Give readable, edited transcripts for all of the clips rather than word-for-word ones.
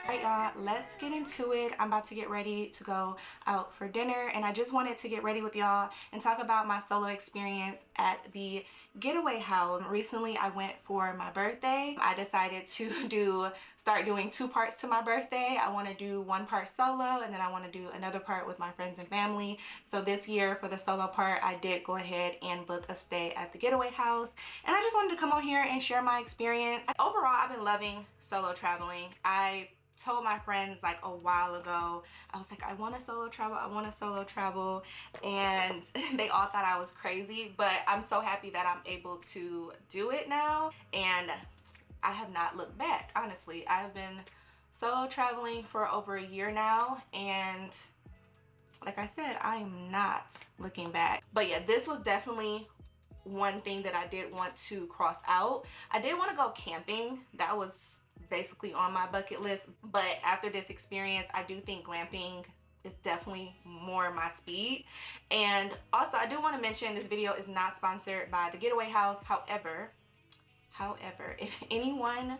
Alright y'all, let's get into it. I'm about to get ready to go out for dinner, and I just wanted to get ready with y'all and talk about my solo experience at the Getaway house. Recently I went for my birthday. I decided to start doing 2 parts to my birthday. I want to do 1 part solo, and then I want to do another part with my friends and family. So this year for the solo part, I did go ahead and book a stay at the Getaway house, and I just wanted to come on here and share my experience. Overall, I've been loving solo traveling. I told my friends like a while ago, I was like, I want to solo travel, and they all thought I was crazy, but I'm so happy that I'm able to do it now, and I have not looked back. Honestly, I've been solo traveling for over a year now, and like I said, I am not looking back. But yeah, this was definitely one thing that I did want to cross out. I did want to go camping. That was basically on my bucket list, but after this experience, I do think glamping is definitely more my speed. And also, I do want to mention this video is not sponsored by the Getaway house. However, if anyone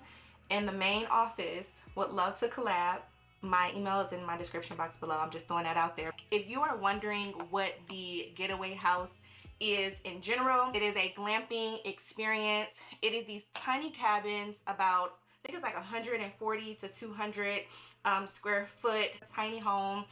in the main office would love to collab, my email is in my description box below. I'm just throwing that out there. If you are wondering what the Getaway house is in general, it is a glamping experience. It is these tiny cabins, about I think it's like 140 to 200 square foot tiny home.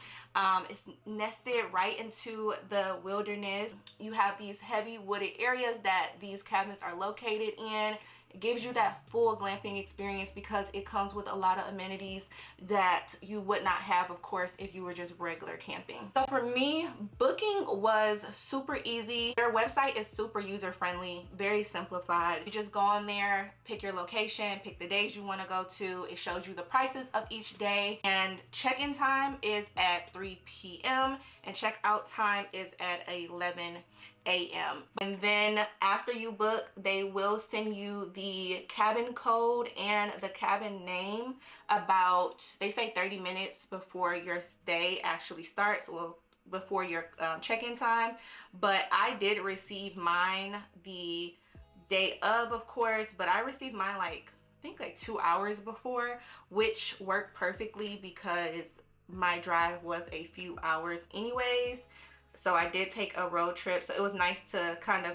It's nested right into the wilderness. You have these heavy wooded areas that these cabins are located in. It gives you that full glamping experience because it comes with a lot of amenities that you would not have, of course, if you were just regular camping. So for me, booking was super easy. Their website is super user-friendly, very simplified. You just go on there, pick your location, pick the days you want to go to. It shows you the prices of each day, and check-in time is at 3 p.m. and check-out time is at 11 a.m. And then after you book, they will send you the cabin code and the cabin name about, they say 30 minutes before your stay actually starts, well, before your check-in time. But I did receive mine the day of course, but I received mine like, I think like 2 hours before, which worked perfectly because my drive was a few hours anyways. So I did take a road trip, so it was nice to kind of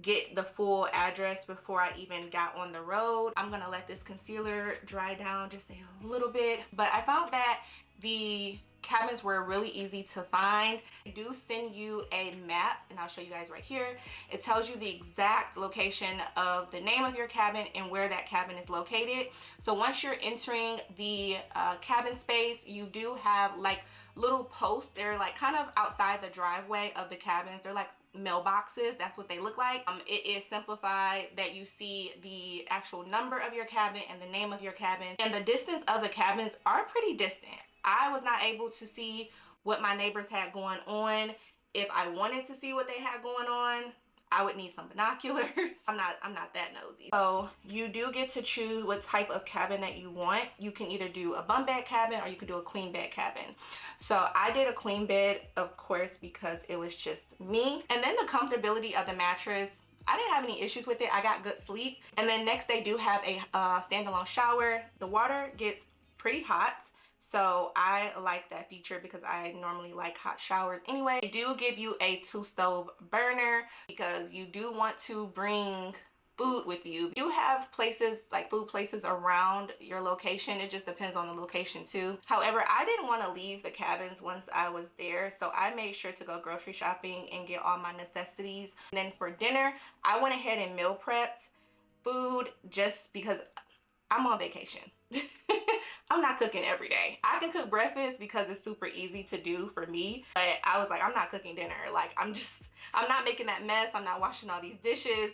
get the full address before I even got on the road. I'm gonna let this concealer dry down just a little bit, but I found that the cabins were really easy to find. They do send you a map, and I'll show you guys right here. It tells you the exact location of the name of your cabin and where that cabin is located. So once you're entering the cabin space, you do have like little posts. They're like kind of outside the driveway of the cabins. They're like mailboxes. That's what they look like. It is simplified that you see the actual number of your cabin and the name of your cabin, and the distance of the cabins are pretty distant. I was not able to see what my neighbors had going on. If I wanted to see what they had going on, I would need some binoculars. I'm not that nosy. So you do get to choose what type of cabin that you want. You can either do a bunk bed cabin or you can do a queen bed cabin. So I did a queen bed, of course, because it was just me. And then the comfortability of the mattress, I didn't have any issues with it. I got good sleep. And then next they do have a standalone shower. The water gets pretty hot, so I like that feature because I normally like hot showers anyway. They do give you a 2-stove burner because you do want to bring food with you. You do have places like food places around your location. It just depends on the location too. However, I didn't want to leave the cabins once I was there, so I made sure to go grocery shopping and get all my necessities. And then for dinner, I went ahead and meal prepped food just because I'm on vacation. I'm not cooking every day. I can cook breakfast because it's super easy to do for me, but I was like, I'm not cooking dinner. Like, I'm not making that mess. I'm not washing all these dishes.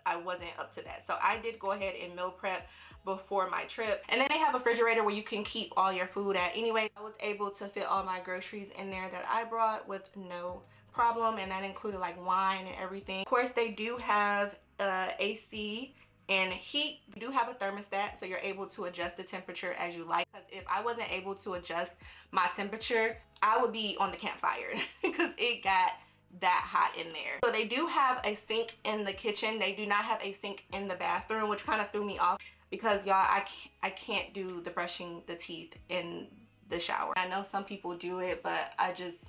I wasn't up to that. So I did go ahead and meal prep before my trip. And then they have a refrigerator where you can keep all your food at anyway. I was able to fit all my groceries in there that I brought with no problem, and that included like wine and everything. Of course, they do have AC and heat. You do have a thermostat, so you're able to adjust the temperature as you like. Because if I wasn't able to adjust my temperature, I would be on the campfire because it got that hot in there. So they do have a sink in the kitchen. They do not have a sink in the bathroom, which kind of threw me off because y'all, I can't do the brushing the teeth in the shower. I know some people do it, but I just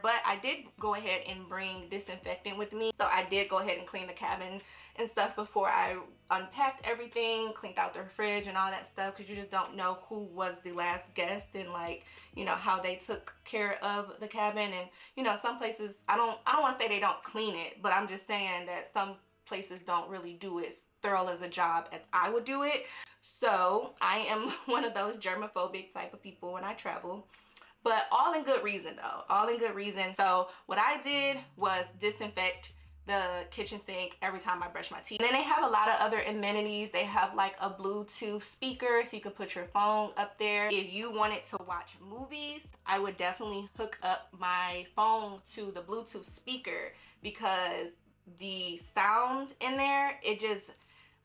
But I did go ahead and bring disinfectant with me, so I did go ahead and clean the cabin and stuff before I unpacked everything, cleaned out the fridge and all that stuff, because you just don't know who was the last guest and, like, you know, how they took care of the cabin. And you know, some places, I don't want to say they don't clean it, but I'm just saying that some places don't really do it thorough as a job as I would do it. So I am one of those germophobic type of people when I travel, but all in good reason though, all in good reason. So what I did was disinfect the kitchen sink every time I brush my teeth. And then they have a lot of other amenities. They have like a Bluetooth speaker, so you can put your phone up there. If you wanted to watch movies, I would definitely hook up my phone to the Bluetooth speaker, because the sound in there, it just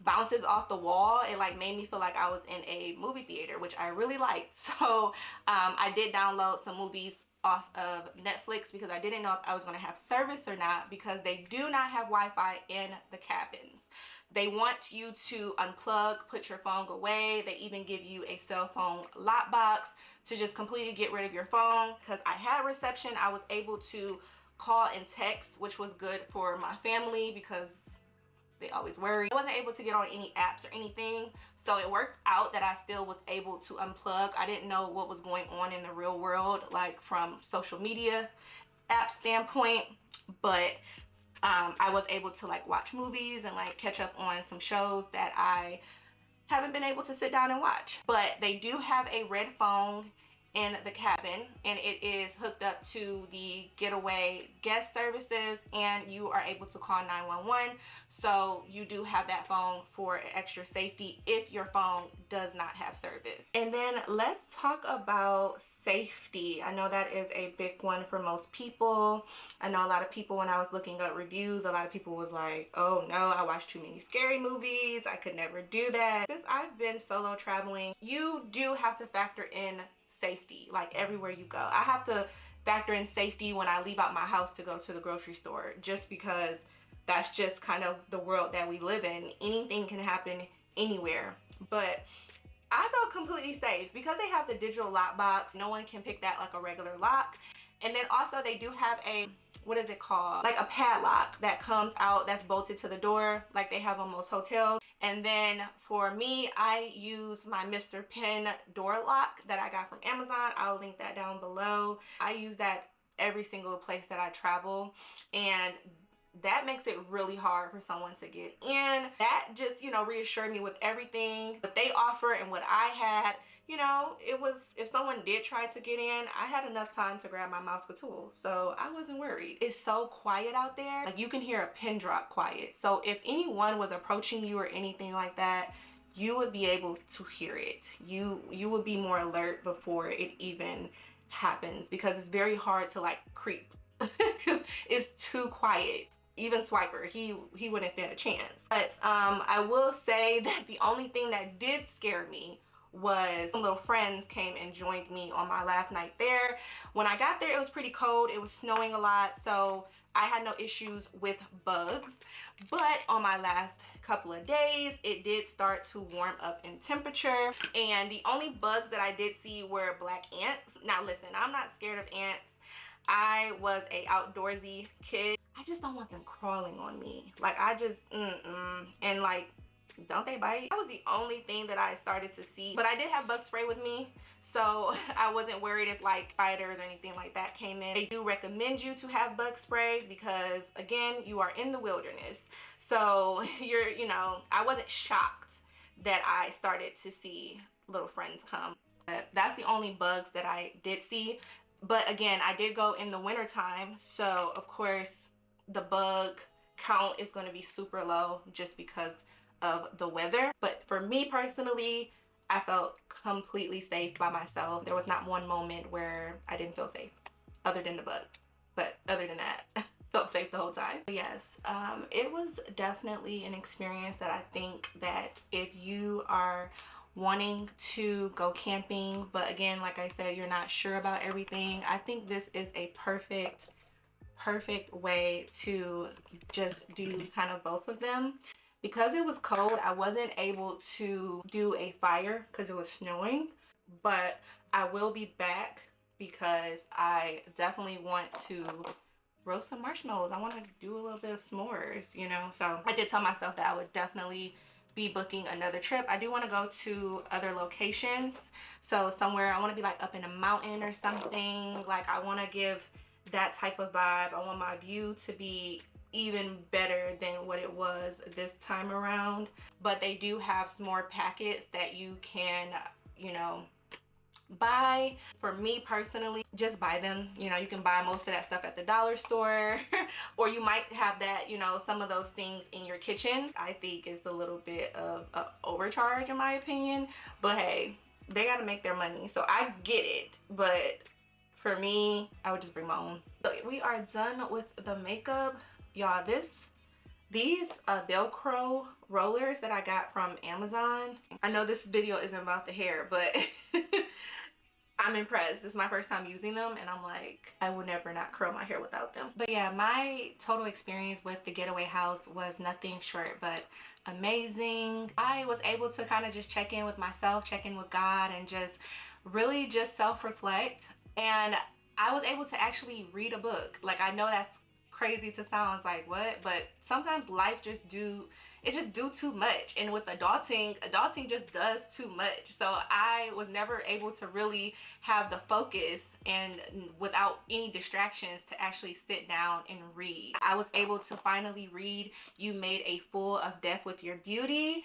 bounces off the wall. It like made me feel like I was in a movie theater, which I really liked. So I did download some movies off of Netflix because I didn't know if I was going to have service or not, because they do not have Wi-Fi in the cabins. They want you to unplug, put your phone away. They even give you a cell phone lock box to just completely get rid of your phone. Because I had reception, I was able to call and text, which was good for my family because they always worry. I wasn't able to get on any apps or anything, so it worked out that I still was able to unplug. I didn't know what was going on in the real world, like from social media app standpoint, but I was able to like watch movies and like catch up on some shows that I haven't been able to sit down and watch. But they do have a red phone in the cabin, and it is hooked up to the Getaway guest services, and you are able to call 911. So you do have that phone for extra safety if your phone does not have service. And then let's talk about safety. I know that is a big one for most people. I know a lot of people, when I was looking up reviews, a lot of people was like, oh no, I watched too many scary movies, I could never do that. Since I've been solo traveling, you do have to factor in safety, like everywhere you go. I have to factor in safety when I leave out my house to go to the grocery store, just because that's just kind of the world that we live in. Anything can happen anywhere. But I felt completely safe because they have the digital lock box. No one can pick that like a regular lock. And then also they do have a, what is it called? Like a padlock that comes out that's bolted to the door, like they have on most hotels. And then for me, I use my Mr. Pin door lock that I got from Amazon. I'll link that down below. I use that every single place that I travel, and that makes it really hard for someone to get in. That just, you know, reassured me with everything that they offer and what I had. You know, it was, if someone did try to get in, I had enough time to grab my mouse tool, so I wasn't worried. It's so quiet out there, like you can hear a pin drop quiet. So if anyone was approaching you or anything like that, you would be able to hear it. You would be more alert before it even happens, because it's very hard to like creep because it's too quiet. Even Swiper, he wouldn't stand a chance. But I will say that the only thing that did scare me was some little friends came and joined me on my last night there. When I got there, it was pretty cold. It was snowing a lot, so I had no issues with bugs. But on my last couple of days, it did start to warm up in temperature, and the only bugs that I did see were black ants. Now listen, I'm not scared of ants. I was a outdoorsy kid. I just don't want them crawling on me. Like, I just and like, don't they bite? That was the only thing that I started to see. But I did have bug spray with me, so I wasn't worried if like spiders or anything like that came in. They do recommend you to have bug spray because, again, you are in the wilderness. So you're, you know, I wasn't shocked that I started to see little friends come. But that's the only bugs that I did see. But again, I did go in the winter time, so of course the bug count is going to be super low just because of the weather. But for me personally, I felt completely safe by myself. There was not one moment where I didn't feel safe, other than the bug. But other than that, felt safe the whole time. But yes, it was definitely an experience that I think that if you are wanting to go camping, but again, like I said, you're not sure about everything, I think this is a perfect way to just do kind of both of them. Because it was cold, I wasn't able to do a fire because it was snowing, but I will be back because I definitely want to roast some marshmallows. I want to do a little bit of s'mores, you know. So I did tell myself that I would definitely be booking another trip. I do want to go to other locations, so somewhere I want to be like up in a mountain or something. Like, I want to give that type of vibe. I want my view to be even better than what it was this time around. But they do have s'more packets that you can, you know, buy. For me personally, just buy them. You know, you can buy most of that stuff at the dollar store or you might have that, you know, some of those things in your kitchen. I think it's a little bit of an overcharge in my opinion, but hey, they got to make their money, so I get it. But for me, I would just bring my own. So we are done with the makeup, y'all. These Velcro rollers that I got from Amazon. I know this video isn't about the hair, but I'm impressed. This is my first time using them, and I'm like, I will never not curl my hair without them. But yeah, my total experience with the Getaway House was nothing short but amazing. I was able to kind of just check in with myself, check in with God, and just really just self-reflect. And I was able to actually read a book. Like, I know that's crazy to sound, it's like, what? But sometimes life just do too much, and with adulting just does too much. So I was never able to really have the focus and without any distractions to actually sit down and read. I was able to finally read You Made a Fool of Death with Your Beauty,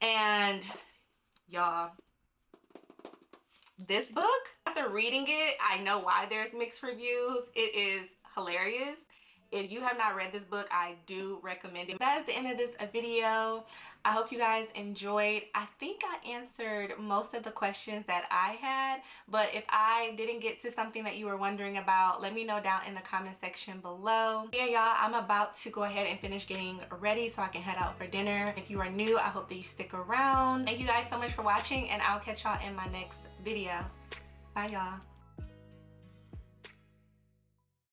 and y'all, this book, after reading it, I know why there's mixed reviews. It is hilarious. If you have not read this book, I do recommend it. That is the end of this video. I hope you guys enjoyed. I think I answered most of the questions that I had, but if I didn't get to something that you were wondering about, let me know down in the comment section below. Yeah, y'all, I'm about to go ahead and finish getting ready so I can head out for dinner. If you are new, I hope that you stick around. Thank you guys so much for watching, and I'll catch y'all in my next video. Bye, y'all.